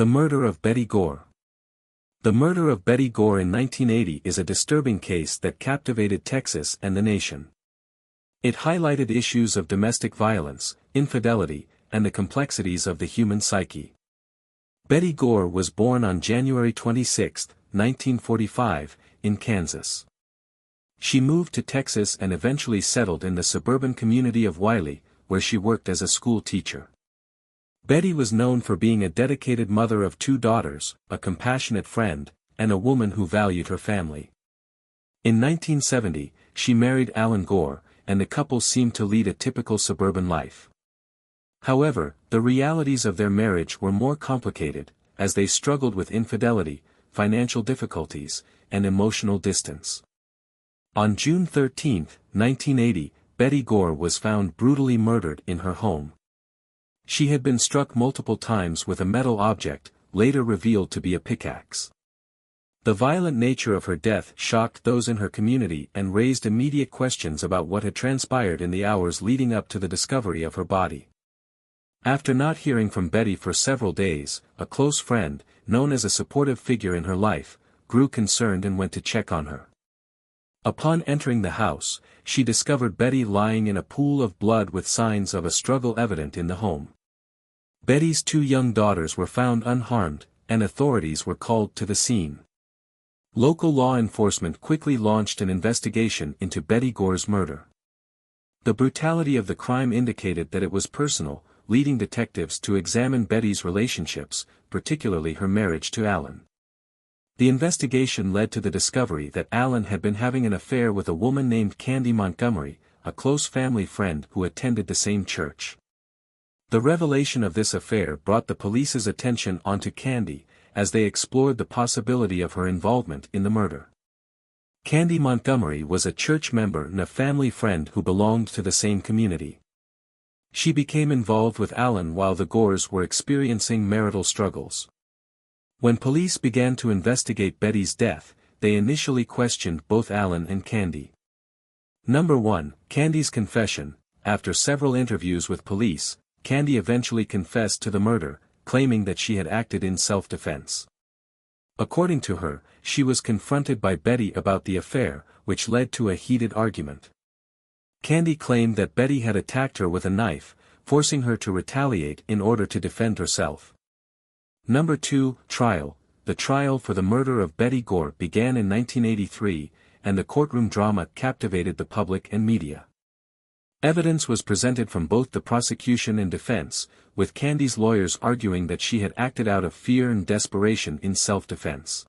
The murder of Betty Gore. The murder of Betty Gore in 1980 is a disturbing case that captivated Texas and the nation. It highlighted issues of domestic violence, infidelity, and the complexities of the human psyche. Betty Gore was born on January 26, 1945, in Kansas. She moved to Texas and eventually settled in the suburban community of Wiley, where she worked as a school teacher. Betty was known for being a dedicated mother of 2 daughters, a compassionate friend, and a woman who valued her family. In 1970, she married Alan Gore, and the couple seemed to lead a typical suburban life. However, the realities of their marriage were more complicated, as they struggled with infidelity, financial difficulties, and emotional distance. On June 13, 1980, Betty Gore was found brutally murdered in her home. She had been struck multiple times with a metal object, later revealed to be a pickaxe. The violent nature of her death shocked those in her community and raised immediate questions about what had transpired in the hours leading up to the discovery of her body. After not hearing from Betty for several days, a close friend, known as a supportive figure in her life, grew concerned and went to check on her. Upon entering the house, she discovered Betty lying in a pool of blood with signs of a struggle evident in the home. Betty's 2 young daughters were found unharmed, and authorities were called to the scene. Local law enforcement quickly launched an investigation into Betty Gore's murder. The brutality of the crime indicated that it was personal, leading detectives to examine Betty's relationships, particularly her marriage to Alan. The investigation led to the discovery that Alan had been having an affair with a woman named Candy Montgomery, a close family friend who attended the same church. The revelation of this affair brought the police's attention onto Candy, as they explored the possibility of her involvement in the murder. Candy Montgomery was a church member and a family friend who belonged to the same community. She became involved with Alan while the Gores were experiencing marital struggles. When police began to investigate Betty's death, they initially questioned both Alan and Candy. Number 1, Candy's confession. After several interviews with police, Candy eventually confessed to the murder, claiming that she had acted in self-defense. According to her, she was confronted by Betty about the affair, which led to a heated argument. Candy claimed that Betty had attacked her with a knife, forcing her to retaliate in order to defend herself. Number 2, Trial. The trial for the murder of Betty Gore began in 1983, and the courtroom drama captivated the public and media. Evidence was presented from both the prosecution and defense, with Candy's lawyers arguing that she had acted out of fear and desperation in self-defense.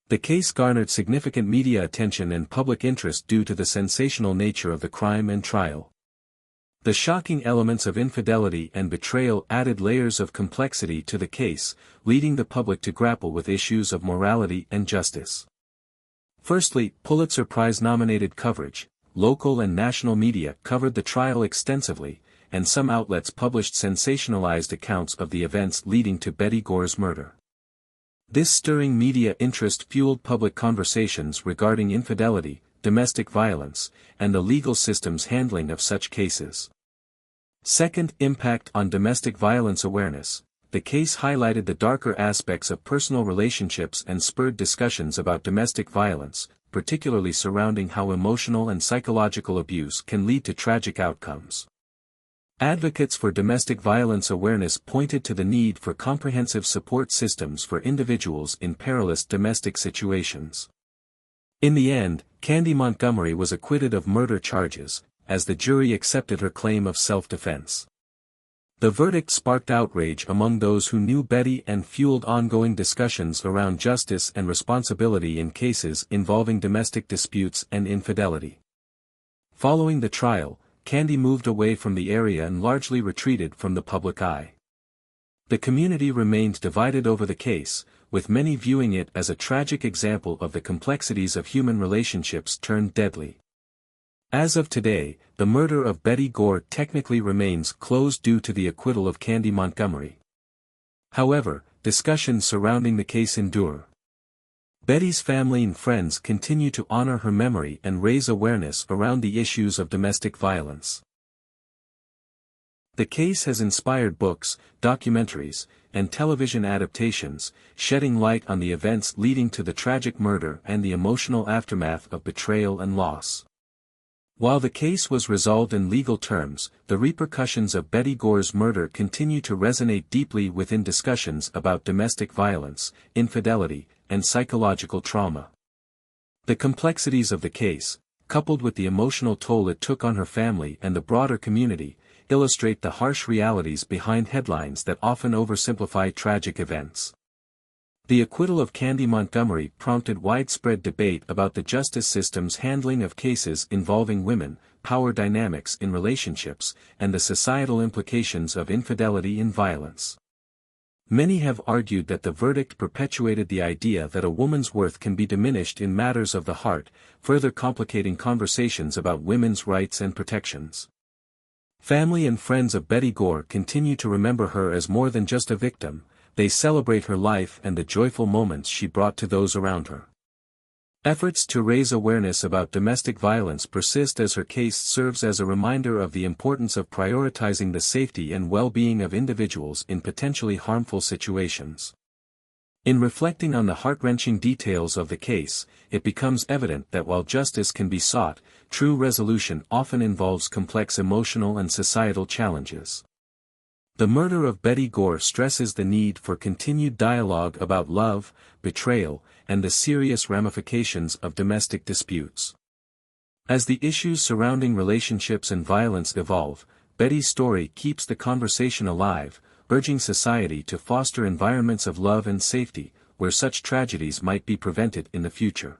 The case garnered significant media attention and public interest due to the sensational nature of the crime and trial. The shocking elements of infidelity and betrayal added layers of complexity to the case, leading the public to grapple with issues of morality and justice. Firstly, Pulitzer Prize-nominated coverage. Local and national media covered the trial extensively, and some outlets published sensationalized accounts of the events leading to Betty Gore's murder. This stirring media interest fueled public conversations regarding infidelity, domestic violence, and the legal system's handling of such cases. Second, impact on domestic violence awareness. The case highlighted the darker aspects of personal relationships and spurred discussions about domestic violence, particularly surrounding how emotional and psychological abuse can lead to tragic outcomes. Advocates for domestic violence awareness pointed to the need for comprehensive support systems for individuals in perilous domestic situations. In the end, Candy Montgomery was acquitted of murder charges, as the jury accepted her claim of self-defense. The verdict sparked outrage among those who knew Betty and fueled ongoing discussions around justice and responsibility in cases involving domestic disputes and infidelity. Following the trial, Candy moved away from the area and largely retreated from the public eye. The community remained divided over the case, with many viewing it as a tragic example of the complexities of human relationships turned deadly. As of today, the murder of Betty Gore technically remains closed due to the acquittal of Candy Montgomery. However, discussions surrounding the case endure. Betty's family and friends continue to honor her memory and raise awareness around the issues of domestic violence. The case has inspired books, documentaries, and television adaptations, shedding light on the events leading to the tragic murder and the emotional aftermath of betrayal and loss. While the case was resolved in legal terms, the repercussions of Betty Gore's murder continue to resonate deeply within discussions about domestic violence, infidelity, and psychological trauma. The complexities of the case, coupled with the emotional toll it took on her family and the broader community, illustrate the harsh realities behind headlines that often oversimplify tragic events. The acquittal of Candy Montgomery prompted widespread debate about the justice system's handling of cases involving women, power dynamics in relationships, and the societal implications of infidelity and violence. Many have argued that the verdict perpetuated the idea that a woman's worth can be diminished in matters of the heart, further complicating conversations about women's rights and protections. Family and friends of Betty Gore continue to remember her as more than just a victim. They celebrate her life and the joyful moments she brought to those around her. Efforts to raise awareness about domestic violence persist as her case serves as a reminder of the importance of prioritizing the safety and well-being of individuals in potentially harmful situations. In reflecting on the heart-wrenching details of the case, it becomes evident that while justice can be sought, true resolution often involves complex emotional and societal challenges. The murder of Betty Gore stresses the need for continued dialogue about love, betrayal, and the serious ramifications of domestic disputes. As the issues surrounding relationships and violence evolve, Betty's story keeps the conversation alive, urging society to foster environments of love and safety, where such tragedies might be prevented in the future.